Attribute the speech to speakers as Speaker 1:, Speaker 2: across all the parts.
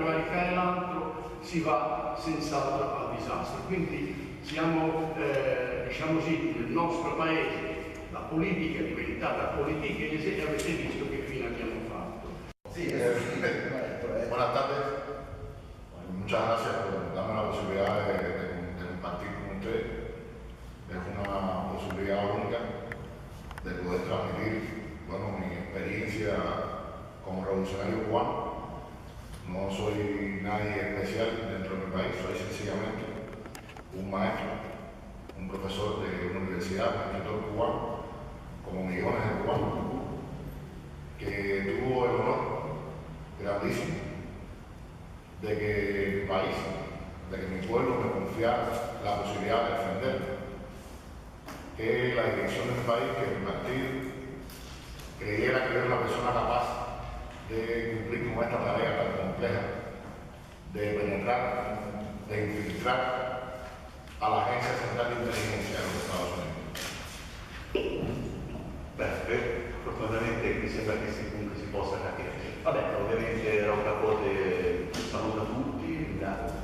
Speaker 1: prevaricare l'altro si va senz'altro al disastro. Quindi siamo, diciamo così, nel nostro paese la politica è diventata politichese e avete visto che fine abbiamo fatto.
Speaker 2: Sí, buenas tardes. Muchas gracias por darme la posibilidad de compartir con ustedes. Es una posibilidad única de poder transmitir, bueno, mi experiencia como revolucionario cubano. No soy nadie especial dentro de mi país, soy sencillamente un maestro, un profesor de una universidad, un escritor cubano, como millones de cubanos, que tuvo el honor grandísimo de que mi país, de que mi pueblo me confiara la posibilidad de defender que la dirección de mi país, que mi partido creyera que era una persona capaz de cumplir con esta tarea tan compleja, de penetrar, de infiltrar a la Agencia Central de Inteligencia de los Estados Unidos.
Speaker 3: Beh, fortunatamente mi sembra che comunque si possa capire. Vabbè, ovviamente Rocca Pote saluta tutti, grazie.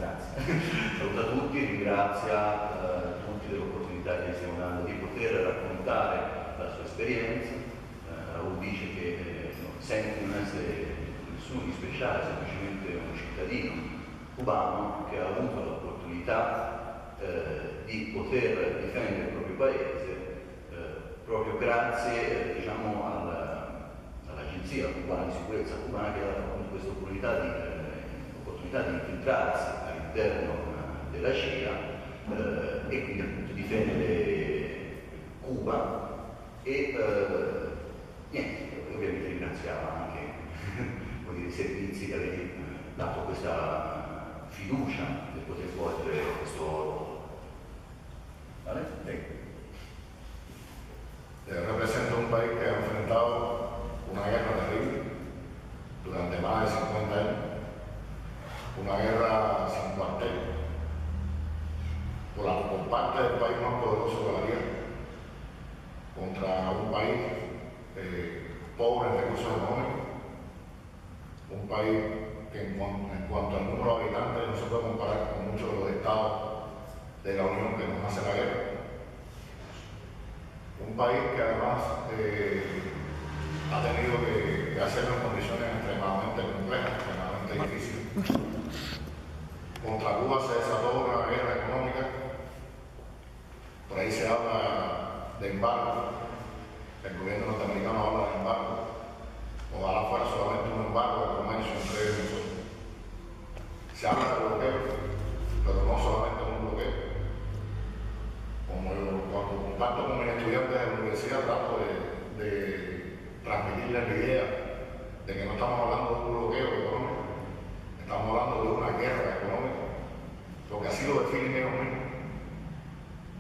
Speaker 3: Saluta tutti, ringrazia tutti dell'opportunità che stiamo dando di poter raccontare la sua esperienza. Raul dice che sente non essere nessuno di speciale, semplicemente un cittadino cubano che ha avuto l'opportunità di poter difendere il proprio paese proprio grazie diciamo, all'Agenzia cubana di sicurezza cubana che ha dato appunto questa opportunità di infiltrarsi all'interno della CIA e quindi appunto difendere Cuba e niente, ovviamente ringraziava anche i servizi che avete dato questa fiducia di poter svolgere questo ruolo. Vale? Prego.
Speaker 2: Represento un país que ha enfrentado una guerra terrible durante más de 50 años, una guerra sin cuartel, por parte del país más poderoso de la guerra, contra un país pobre en recursos económicos, un país que en cuanto al número de habitantes no se puede comparar con muchos de los estados de la Unión que nos hace la guerra. Un país que además ha tenido que hacerlo en condiciones extremadamente complejas, extremadamente difíciles. Contra Cuba se desató una guerra económica, por ahí se habla de embargo, el gobierno norteamericano habla de embargo, ojalá fuera solamente un embargo de comercio entre nosotros. Se habla de bloqueo, pero no solamente un bloqueo. Cuando comparto con mis estudiantes de la universidad trato de transmitirles la idea de que no estamos hablando de un bloqueo económico, estamos hablando de una guerra económica, porque así lo definen ellos mismos,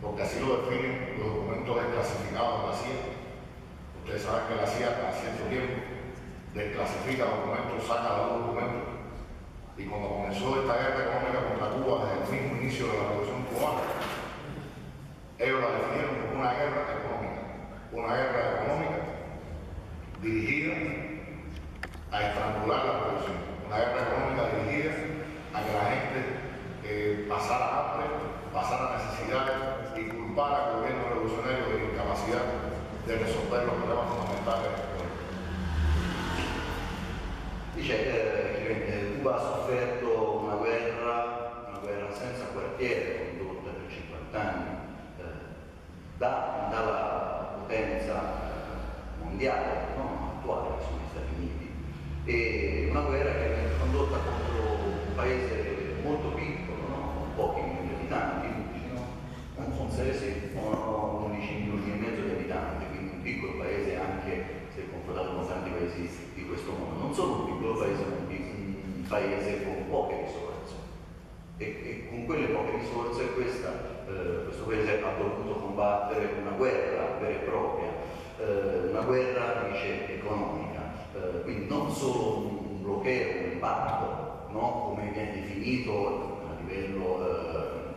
Speaker 2: porque así lo definen los documentos desclasificados de la CIA. Ustedes saben que la CIA cada cierto tiempo desclasifica documentos, saca los documentos, y cuando comenzó esta guerra económica contra Cuba desde el mismo inicio de la Revolución Cubana, ellos la definieron como una guerra económica dirigida a estrangular la revolución, una guerra económica dirigida a que la gente pasara hambre, pasara necesidades y culpar al gobierno revolucionario de la incapacidad de resolver los problemas fundamentales del pueblo.
Speaker 3: Dice, Cuba ha sofferto una guerra senza quartiere condotta per 50 anni. Dalla potenza mondiale attuale che sono gli Stati Uniti e una guerra che è condotta contro un paese molto piccolo, con pochi milioni di abitanti, non sono 11 milioni e mezzo di abitanti, quindi un piccolo paese anche se confrontato con tanti paesi di questo mondo, non solo un piccolo paese, ma un paese con poche risorse e con quelle poche risorse questo paese ha dovuto combattere una guerra vera e propria, una guerra dice economica, quindi non solo un bloqueo, un embargo, no? Come viene definito a livello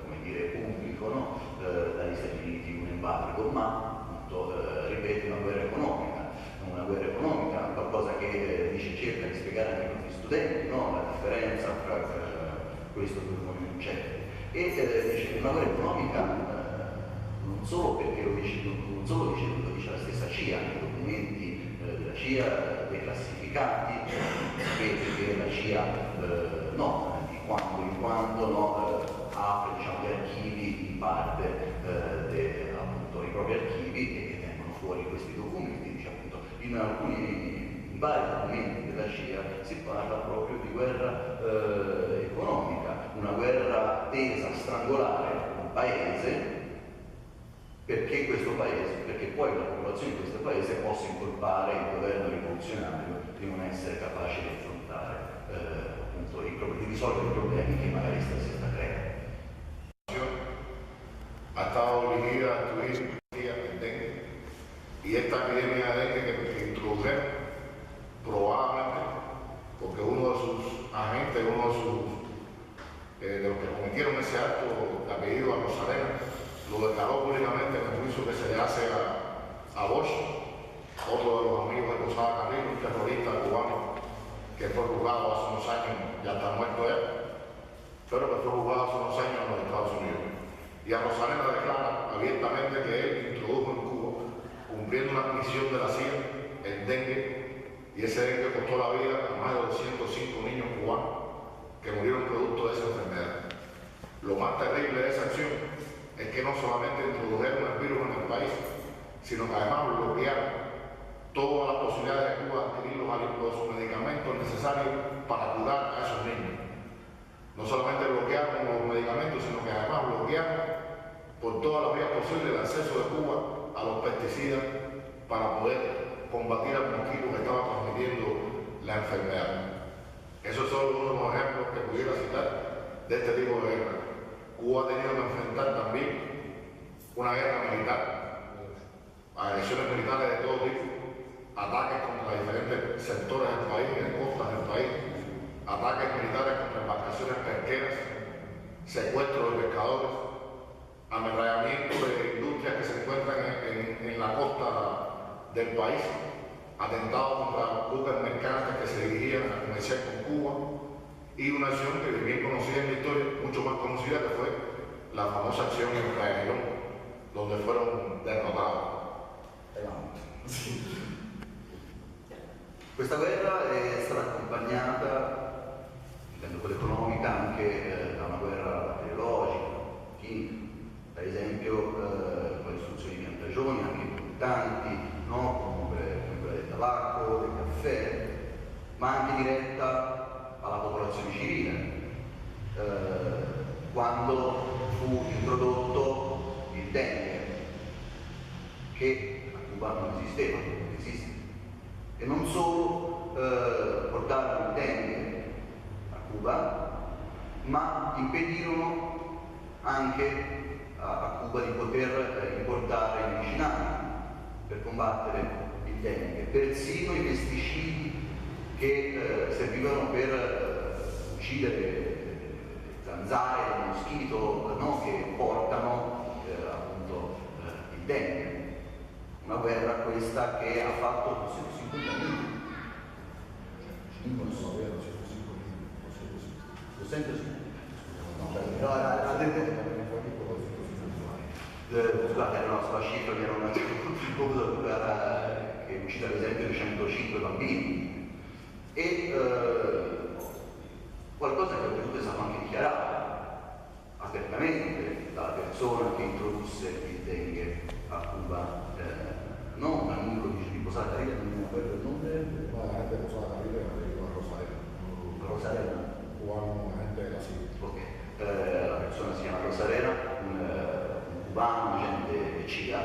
Speaker 3: come dire, pubblico, no? Dagli Stati Uniti un embargo, ma appunto, ripeto, una guerra economica, qualcosa che cerca di spiegare anche i nostri studenti, no? La differenza tra questo due concetti. E dice una guerra economica non solo perché lo dice la stessa CIA, nei documenti della CIA declassificati, sapete che la CIA di quando in quando apre, diciamo, gli archivi in parte appunto i propri archivi e tengono fuori questi documenti, dice, appunto, in vari documenti della CIA si parla proprio di guerra economica, una guerra tesa a strangolare un paese perché poi la popolazione di questo paese possa incolpare il governo rivoluzionario di non essere capace di affrontare appunto di risolvere i problemi che magari si sta creando.
Speaker 2: Ha estado dirigida a estudiar el dengue y esta epidemia de dengue que introdujeron probablemente porque uno de sus agentes, de los que cometieron ese acto de apellido a Rosarena, lo declaró públicamente en el juicio que se le hace a Bosch, otro de los amigos de Posada Carrillo, un terrorista cubano que fue juzgado hace unos años, ya está muerto él, pero que fue juzgado hace unos años en los Estados Unidos. Y a Rosarena declara abiertamente que él introdujo en Cuba, cumpliendo una misión de la CIA, el dengue, y ese dengue costó la vida a más de 205 niños cubanos que murieron producto de esa enfermedad. Lo más terrible de esa acción es que no solamente introdujeron el virus en el país, sino que además bloquearon todas las posibilidades de Cuba de adquirir los medicamentos necesarios para curar a esos niños. No solamente bloquearon los medicamentos, sino que además bloquearon por todas las vías posibles el acceso de Cuba a los pesticidas para poder combatir al mosquito que estaba transmitiendo la enfermedad. Esos son uno de los ejemplos que pudiera citar de este tipo de guerra. Cuba ha tenido que enfrentar también una guerra militar, agresiones militares de todo tipo, ataques contra diferentes sectores del país, en costas del país, ataques militares contra embarcaciones pesqueras, secuestro de pescadores, ametrallamiento de industrias que se encuentran en la costa del país, atentados contra buques mercantes que se dirigían a comerciar con Cuba, y una acción que es bien conocida en la historia, mucho más conocida, que fue la famosa acción en Playa Girón, donde fueron derrotados.
Speaker 3: Questa guerra è stata accompagnata, intendo quella economica, anche da una guerra batteriologica, chimica, per esempio con le istruzioni di piantagioni anche importanti, no? come quella del tabacco, del caffè, ma anche diretta alla popolazione civile. Quando fu introdotto il dengue, che a Cuba non esisteva, non esiste. E non solo portarono il dengue a Cuba, ma impedirono anche a Cuba di poter importare i medicinali per combattere il dengue, persino i pesticidi che servivano per uccidere zanzare e moschito, no? Che portano appunto il dengue. Una guerra questa che ha fatto 150.000. Non so, vero, 150.000. Lo sento sì. Scusate, no, sulla cifra mi ero un attimo che uccide ad esempio 105 bambini. E qualcosa che oltretutto è stato anche dichiarato apertamente dalla persona che introdusse il dengue a Cuba, non a numero di Posada Carrillo, non mi acuerdo il nome.
Speaker 2: No, la gente de Posada Carrillo era de Rosarena.
Speaker 3: Rosarena?
Speaker 2: Cubano, una gente de la CIA.
Speaker 3: Ok, la persona si chiama Rosarena, un cubano, un agente CIA,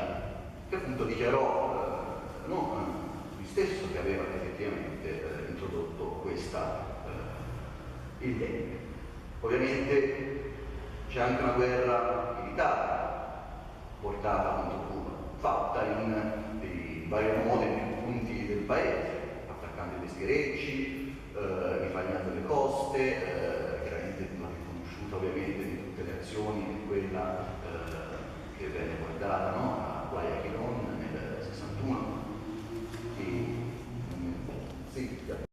Speaker 3: che appunto dichiarò lui stesso che aveva effettivamente introdotto il dengue. Ovviamente c'è anche una guerra militare portata contro Cuba, fatta in vari modi, in più punti del paese, attaccando i pescherecci, rifagliando le coste, chiaramente non riconosciuta ovviamente di tutte le azioni, quella che venne guardata, no? A Playa Girón nel 61,